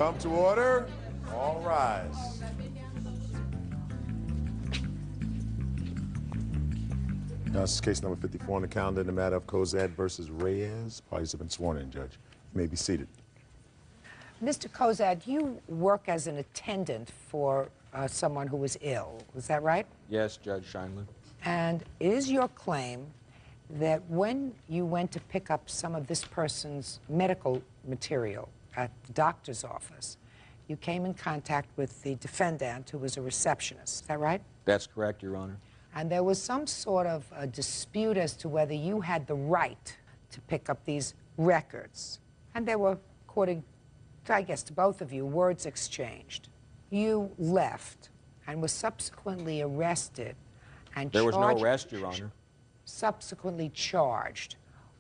Come to order. All rise. Now, this is case number 54 on the calendar in the matter of Cozad versus Reyes. Parties have been sworn in, Judge. You may be seated. Mr. Cozad, you work as an attendant for someone who was ill. Is that right? Yes, Judge Sheindlin. And it is your claim that when you went to pick up some of this person's medical material at the doctor's office, you came in contact with the defendant, who was a receptionist. Is that right? That's correct, Your Honor. And there was some sort of a dispute as to whether you had the right to pick up these records. And there were, according to, I guess, to both of you, words exchanged. You left and was subsequently arrested and There was no arrest, Your Honor. Subsequently charged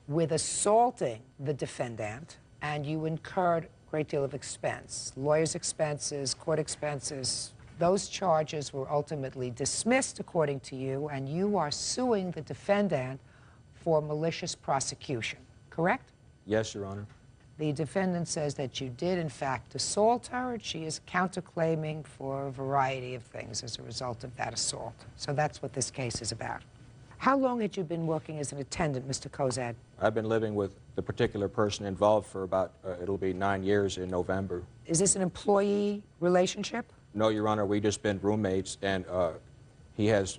with assaulting the defendant, and you incurred a great deal of expense, lawyers' expenses, court expenses. Those charges were ultimately dismissed, according to you, and you are suing the defendant for malicious prosecution, correct? Yes, Your Honor. The defendant says that you did, in fact, assault her, and she is counterclaiming for a variety of things as a result of that assault. So that's what this case is about. How long had you been working as an attendant, Mr. Cozad? I've been living with the particular person involved for about, it'll be 9 years in November. Is this an employee relationship? No, Your Honor, we've just been roommates, and he has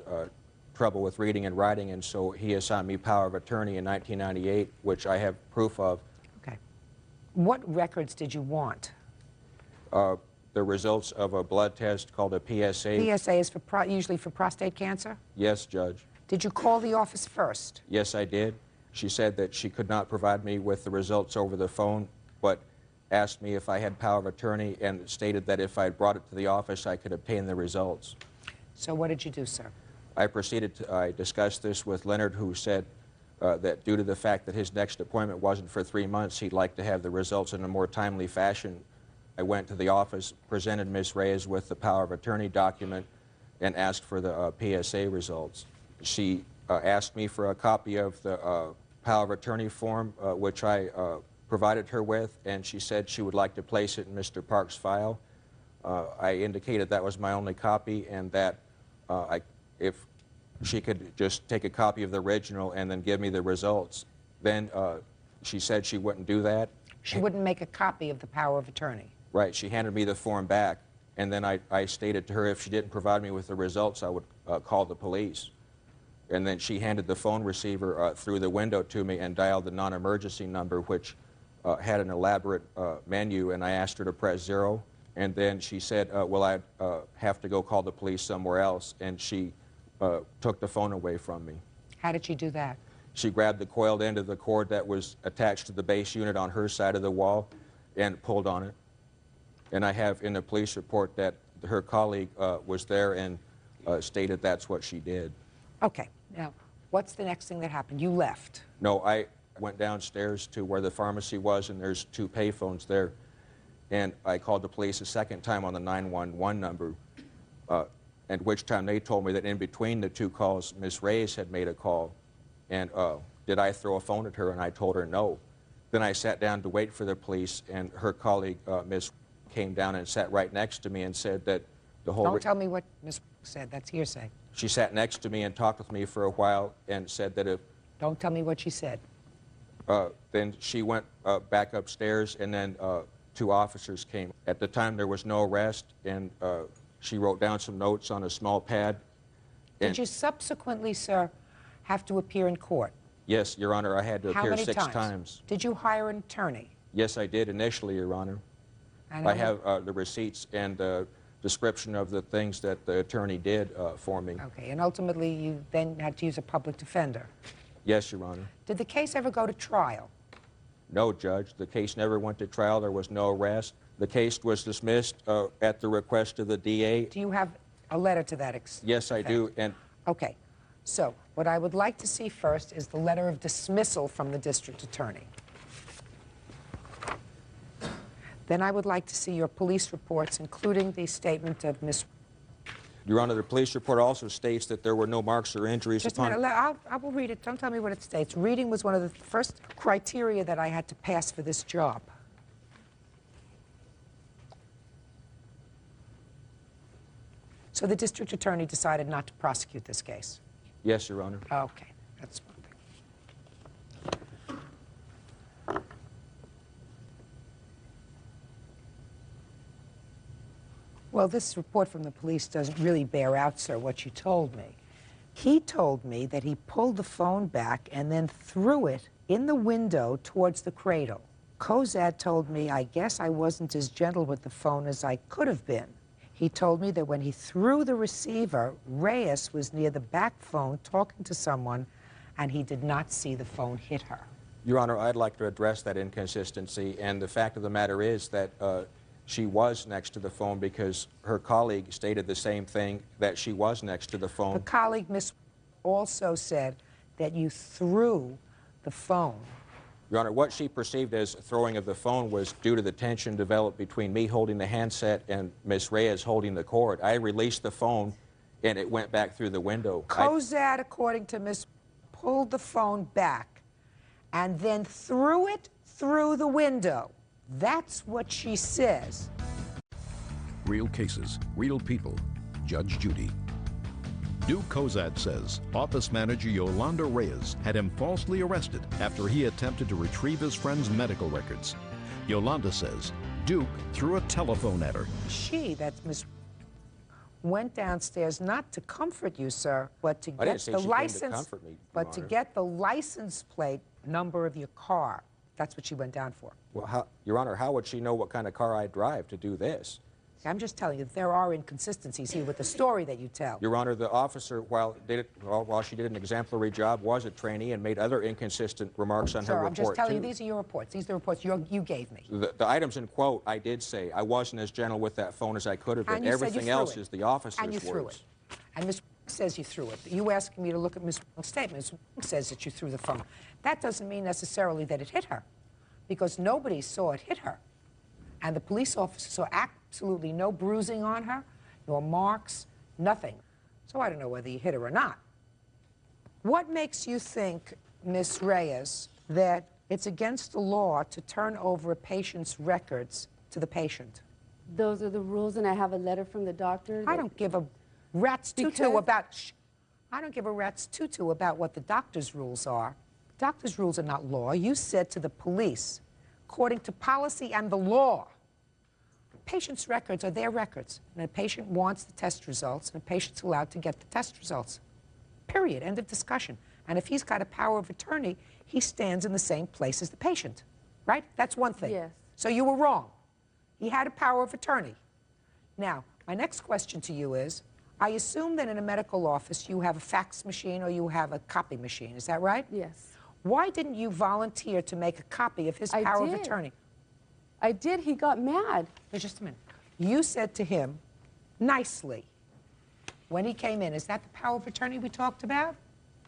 trouble with reading and writing, and so he assigned me power of attorney in 1998, which I have proof of. Okay. What records did you want? The results of a blood test called a PSA. PSA is for usually for prostate cancer? Yes, Judge. Did you call the office first? Yes, I did. She said that she could not provide me with the results over the phone, but asked me if I had power of attorney and stated that if I brought it to the office, I could obtain the results. So what did you do, sir? I discussed this with Leonard, who said that due to the fact that his next appointment wasn't for 3 months, he'd like to have the results in a more timely fashion. I went to the office, presented Ms. Reyes with the power of attorney document, and asked for the PSA results. She asked me for a copy of the power of attorney form, which I provided her with, and she said she would like to place it in Mr. Park's file. I indicated that was my only copy, and that if she could just take a copy of the original and then give me the results. Then she said she wouldn't do that. She wouldn't make a copy of the power of attorney? Right. She handed me the form back, and then I stated to her if she didn't provide me with the results, I would call the police. And then she handed the phone receiver through the window to me and dialed the non-emergency number, which had an elaborate menu, and I asked her to press 0. And then she said, well, I have to go call the police somewhere else, and she took the phone away from me. How did she do that? She grabbed the coiled end of the cord that was attached to the base unit on her side of the wall and pulled on it. And I have in the police report that her colleague was there and stated that's what she did. Okay. Now, what's the next thing that happened? You left. No, I went downstairs to where the pharmacy was, and there's 2 payphones there. And I called the police a second time on the 911 number, at which time they told me that in between the 2 calls, Ms. Reyes had made a call. And did I throw a phone at her? And I told her no. Then I sat down to wait for the police, and her colleague, Ms. came down and sat right next to me and said that the whole... Don't tell me what Ms. said. That's hearsay. She sat next to me and talked with me for a while and said that if... Don't tell me what she said. Then she went back upstairs, and then 2 officers came. At the time, there was no arrest, and she wrote down some notes on a small pad. Did you subsequently, sir, have to appear in court? Yes, Your Honor, I had to appear 6 times? times. Did you hire an attorney? Yes, I did initially, Your Honor. And I have the receipts and the description of the things that the attorney did for me. Okay, and ultimately you then had to use a public defender. Yes, Your Honor. Did the case ever go to trial? No, Judge. The case never went to trial. There was no arrest. The case was dismissed at the request of the DA. Do you have a letter to that effect? Yes, I do. And okay. So what I would like to see first is the letter of dismissal from the district attorney. Then I would like to see your police reports, including the statement of Ms. Your Honor, the police report also states that there were no marks or injuries Just upon... a minute, I will read it. Don't tell me what it states. Reading was one of the first criteria that I had to pass for this job. So the district attorney decided not to prosecute this case? Yes, Your Honor. Okay, that's one thing. Well, this report from the police doesn't really bear out, sir, what you told me. He told me that he pulled the phone back and then threw it in the window towards the cradle. Kozad told me, I guess I wasn't as gentle with the phone as I could have been. He told me that when he threw the receiver, Reyes was near the back phone talking to someone, and he did not see the phone hit her. Your Honor, I'd like to address that inconsistency, and the fact of the matter is that she was next to the phone because her colleague stated the same thing, that she was next to the phone. The colleague, Miss, also said that you threw the phone. Your Honor, what she perceived as throwing of the phone was due to the tension developed between me holding the handset and Miss Reyes holding the cord. I released the phone, and it went back through the window. Kozad, according to Miss, pulled the phone back and then threw it through the window. That's what she says. Real cases, real people. Judge Judy. Duke Kozad says office manager Yolanda Reyes had him falsely arrested after he attempted to retrieve his friend's medical records. Yolanda says Duke threw a telephone at her. She, that's Miss, went downstairs not to comfort you, sir, but to I didn't get say the she came to license, comfort me, Your but to Honor. get the license plate number of your car. That's what she went down for. Well, Your Honor, how would she know what kind of car I drive to do this? I'm just telling you, there are inconsistencies here with the story that you tell. Your Honor, the officer, while she did an exemplary job, was a trainee and made other inconsistent remarks on her Sir, report, I'm just telling you, too. these are your reports. These are the reports you gave me. The items in quote, I did say I wasn't as gentle with that phone as I could have been. And you said you Everything threw else it. is the officer's And you threw words. it. And Ms. says you threw it. You asking me to look at Ms. statement. Ms. says that you threw the phone. That doesn't mean necessarily that it hit her, because nobody saw it hit her. And the police officer saw absolutely no bruising on her, nor marks, nothing. So I don't know whether you hit her or not. What makes you think, Miss Reyes, that it's against the law to turn over a patient's records to the patient? Those are the rules, and I have a letter from the doctor. I don't give a rat's tutu Because- about. I don't give a rat's tutu about what the doctor's rules are. Doctor's rules are not law. You said to the police, according to policy and the law, patient's records are their records, and a patient wants the test results, and a patient's allowed to get the test results. Period. End of discussion. And if he's got a power of attorney, he stands in the same place as the patient, right? That's one thing. Yes. So you were wrong. He had a power of attorney. Now, my next question to you is, I assume that in a medical office you have a fax machine or you have a copy machine. Is that right? Yes. Why didn't you volunteer to make a copy of his power of did. attorney? I did. He got mad. Wait just a minute. You said to him, nicely, when he came in, is that the power of attorney we talked about?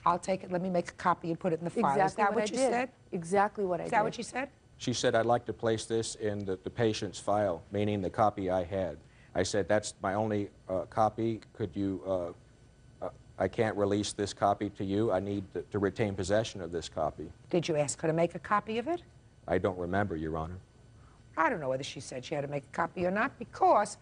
I'll take it, let me make a copy and put it in the file. Exactly Is that what what I you did. said? Exactly what I did. Is that what you said? She said, I'd like to place this in the patient's file, meaning the copy I had. I said, that's my only copy. Could you, I can't release this copy to you. I need to retain possession of this copy. Did you ask her to make a copy of it? I don't remember, Your Honor. I don't know whether she said she had to make a copy or not, because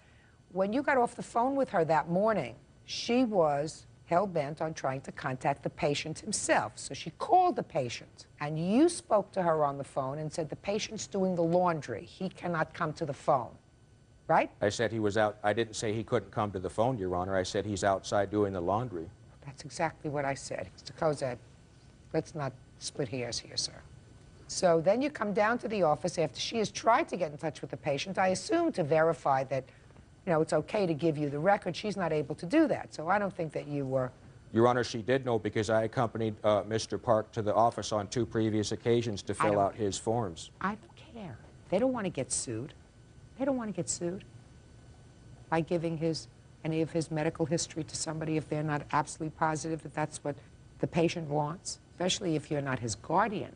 when you got off the phone with her that morning, she was hell-bent on trying to contact the patient himself. So she called the patient, and you spoke to her on the phone and said, the patient's doing the laundry. He cannot come to the phone, right? I said he was out. I didn't say he couldn't come to the phone, Your Honor. I said he's outside doing the laundry. That's exactly what I said. Mr. Kozad, let's not split hairs here, sir. So then you come down to the office after she has tried to get in touch with the patient, I assume to verify that, you know, it's okay to give you the record. She's not able to do that. So I don't think that you were... Your Honor, she did know because I accompanied Mr. Park to the office on 2 previous occasions to fill out his forms. I don't care. They don't want to get sued. They don't want to get sued by giving any of his medical history to somebody if they're not absolutely positive that that's what the patient wants, especially if you're not his guardian.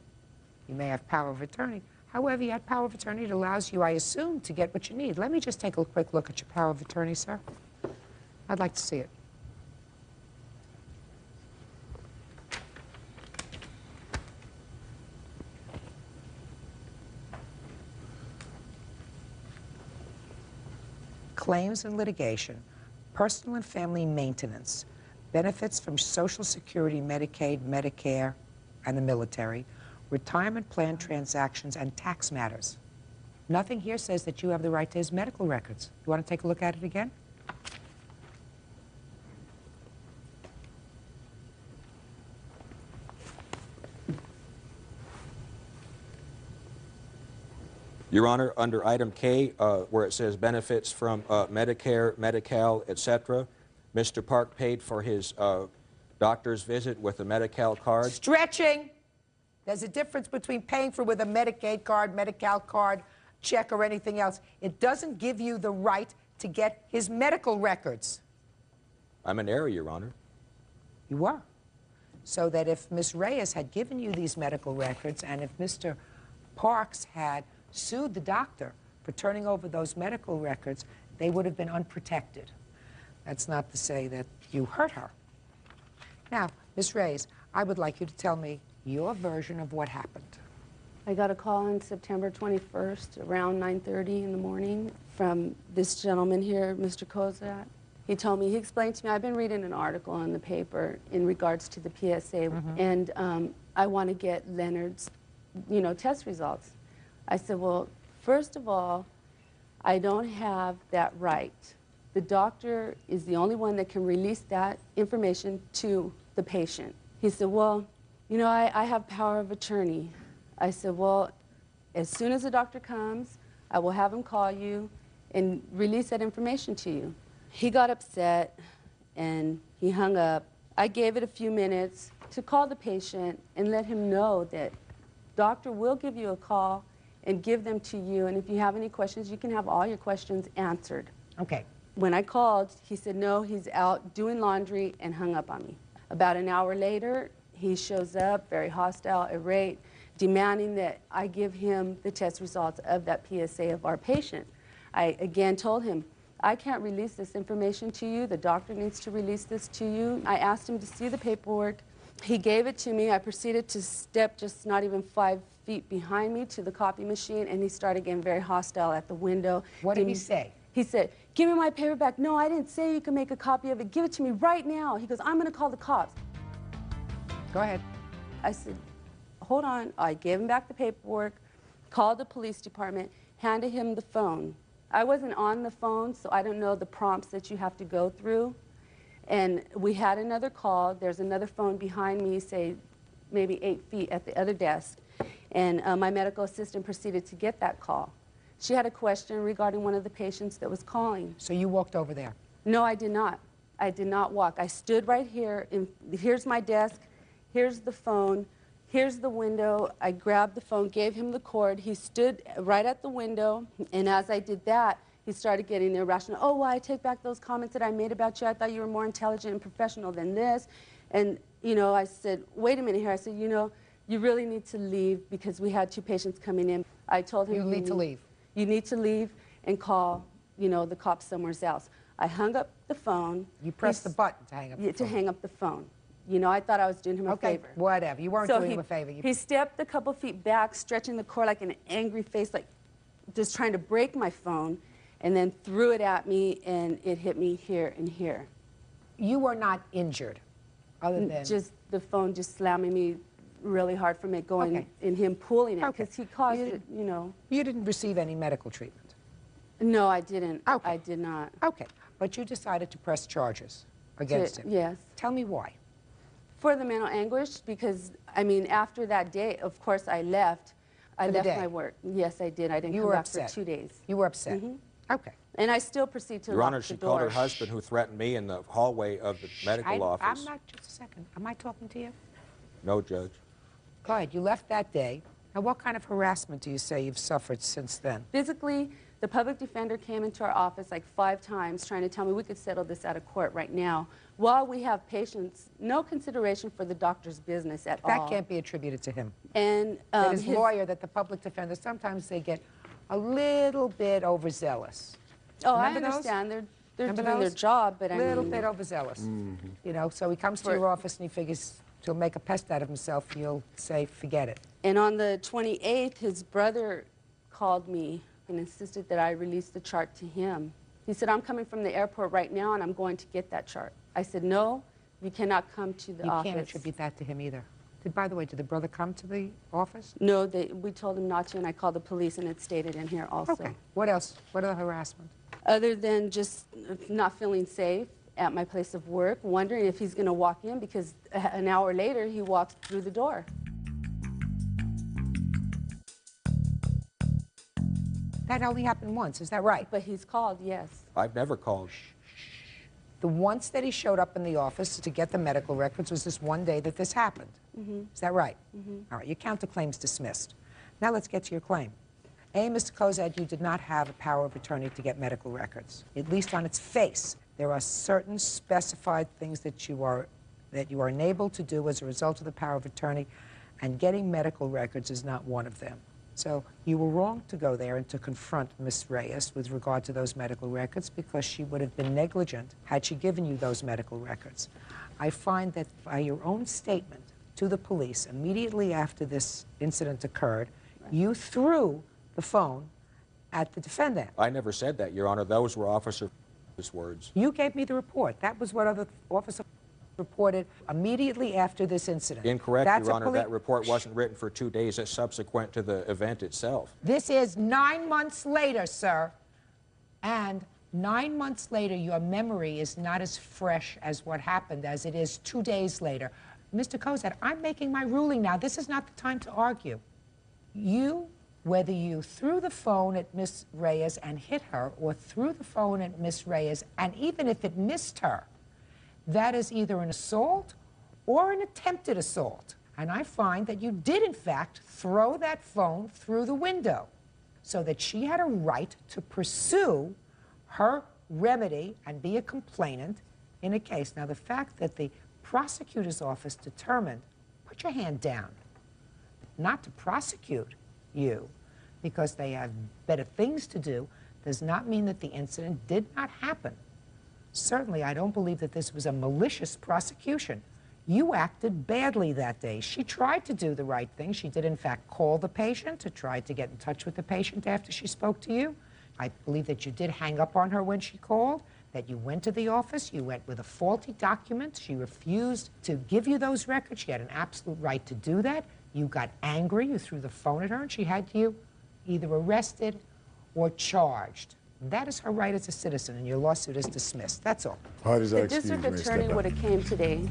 You may have power of attorney. However, you have power of attorney that allows you, I assume, to get what you need. Let me just take a quick look at your power of attorney, sir. I'd like to see it. Claims and litigation. personal and family maintenance, benefits from Social Security, Medicaid, Medicare, and the military, retirement plan transactions, and tax matters. Nothing here says that you have the right to his medical records. You want to take a look at it again? Your Honor, under item K, where it says benefits from Medicare, Medi-Cal, etc., Mr. Park paid for his doctor's visit with a Medi-Cal card. Stretching! There's a difference between paying for with a Medicaid card, Medi-Cal card, check, or anything else. It doesn't give you the right to get his medical records. I'm in error, Your Honor. You were. So that if Ms. Reyes had given you these medical records, and if Mr. Parks had sued the doctor for turning over those medical records, they would have been unprotected. That's not to say that you hurt her. Now, Ms. Reyes, I would like you to tell me your version of what happened. I got a call on September 21st around 9:30 in the morning from this gentleman here, Mr. Kozat. He told me, he explained to me, I've been reading an article in the paper in regards to the PSA, and I want to get Leonard's, test results. I said, well, first of all, I don't have that right. The doctor is the only one that can release that information to the patient. He said, well, I have power of attorney. I said, well, as soon as the doctor comes, I will have him call you and release that information to you. He got upset and he hung up. I gave it a few minutes to call the patient and let him know that doctor will give you a call and give them to you, and if you have any questions, you can have all your questions answered. Okay. When I called, he said, no, he's out doing laundry, and hung up on me. About an hour later, he shows up, very hostile, irate, demanding that I give him the test results of that PSA of our patient. I again told him, I can't release this information to you. The doctor needs to release this to you. I asked him to see the paperwork. He gave it to me. I proceeded to step just not even 5 feet behind me to the copy machine, and he started getting very hostile at the window. What did he say? He said, give me my paper back. No, I didn't say you can make a copy of it. Give it to me right now. He goes, I'm going to call the cops. Go ahead. I said, hold on. I gave him back the paperwork, called the police department, handed him the phone. I wasn't on the phone, so I don't know the prompts that you have to go through. And we had another call. There's another phone behind me, say maybe 8 feet at the other desk. And my medical assistant proceeded to get that call. She had a question regarding one of the patients that was calling. So you walked over there? No, I did not. I did not walk. I stood right here. Here's my desk. Here's the phone. Here's the window. I grabbed the phone, gave him the cord. He stood right at the window. And as I did that, he started getting irrational. Oh, well, I take back those comments that I made about you. I thought you were more intelligent and professional than this. And, I said, wait a minute here. I said, you really need to leave because we had 2 patients coming in. I told him, You need to leave. You need to leave and call, the cops somewhere else. I hung up the phone. You pressed the button to hang up the phone. To hang up the phone. I thought I was doing him a favor. Whatever. You weren't doing him a favor. He stepped a couple feet back, stretching the cord like an angry face, like just trying to break my phone, and then threw it at me, and it hit me here and here. You were not injured, other than... Just the phone just slamming me really hard from it going, and him pulling it, because he caused it, You didn't receive any medical treatment? No, I didn't. Okay. I did not. Okay. But you decided to press charges against him? Yes. Tell me why. For the mental anguish, because, after that day, of course, I left. I left my work. Yes, I did. I didn't come back for 2 days. You were upset? Okay. And I still proceed to Your lock Honor, the she door. called her husband, who threatened me in the hallway of the medical office. I'm not, just a second. Am I talking to you? No, Judge. Go ahead. You left that day. Now, what kind of harassment do you say you've suffered since then? Physically, the public defender came into our office like 5 times trying to tell me we could settle this out of court right now while we have patients, no consideration for the doctor's business at all. That can't be attributed to him. And that his lawyer, that the public defender, sometimes they get a little bit overzealous. Oh, Remember I understand. those? They're Remember doing those? their job, but A little bit overzealous. So he comes to your office and he figures he'll make a pest out of himself. You'll say, forget it. And on the 28th, his brother called me and insisted that I release the chart to him. He said, I'm coming from the airport right now, and I'm going to get that chart. I said, no, you cannot come to the office. You can't attribute that to him either. By the way, did the brother come to the office? No, we told him not to, and I called the police, and it's stated in here also. Okay. What else? What other harassment? Other than just not feeling safe at my place of work, wondering if he's going to walk in, because an hour later, he walks through the door. That only happened once, is that right? But he's called, yes. I've never called. The once that he showed up in the office to get the medical records was this one day that this happened. Is that right? All right, your counterclaim's dismissed. Now let's get to your claim. A, Mr. Kozad, you did not have a power of attorney to get medical records. At least on its face, there are certain specified things that you are enabled to do as a result of the power of attorney, and getting medical records is not one of them. So you were wrong to go there and to confront Ms. Reyes with regard to those medical records, because she would have been negligent had she given you those medical records. I find that by your own statement to the police immediately after this incident occurred, you threw the phone at the defendant. I never said that, Your Honor. Those were officer's words. You gave me the report. That was what other officer reported immediately after this incident. Incorrect, Your Honor. That report wasn't written for 2 days subsequent to the event itself. This is 9 months later, sir. And 9 months later, your memory is not as fresh as what happened as it is 2 days later. Mr. Kozad, I'm making my ruling now. This is not the time to argue. You, whether you threw the phone at Ms. Reyes and hit her, or threw the phone at Ms. Reyes, and even if it missed her, that is either an assault or an attempted assault. And I find that you did, in fact, throw that phone through the window, so that she had a right to pursue her remedy and be a complainant in a case. Now, the fact that the prosecutor's office determined, put your hand down, not to prosecute you because they have better things to do, does not mean that the incident did not happen. Certainly, I don't believe that this was a malicious prosecution. You acted badly that day. She tried to do the right thing. She did, in fact, call the patient to try to get in touch with the patient after she spoke to you. I believe that you did hang up on her when she called, that you went to the office, you went with a faulty document. She refused to give you those records. She had an absolute right to do that. You got angry, you threw the phone at her, and she had you either arrested or charged. That is her right as a citizen, and your lawsuit is dismissed. That's all. How does that The excuse district me? attorney would have came today.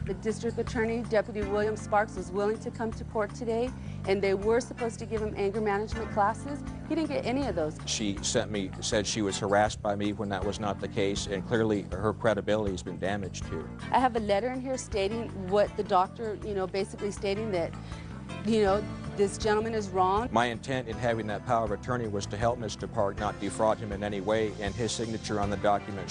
The district attorney, Deputy William Sparks, was willing to come to court today, and they were supposed to give him anger management classes. He didn't get any of those. She said she was harassed by me when that was not the case, and clearly her credibility has been damaged here. I have a letter in here stating what the doctor, basically stating that, this gentleman is wrong. My intent in having that power of attorney was to help Mr. Park, not defraud him in any way, and his signature on the document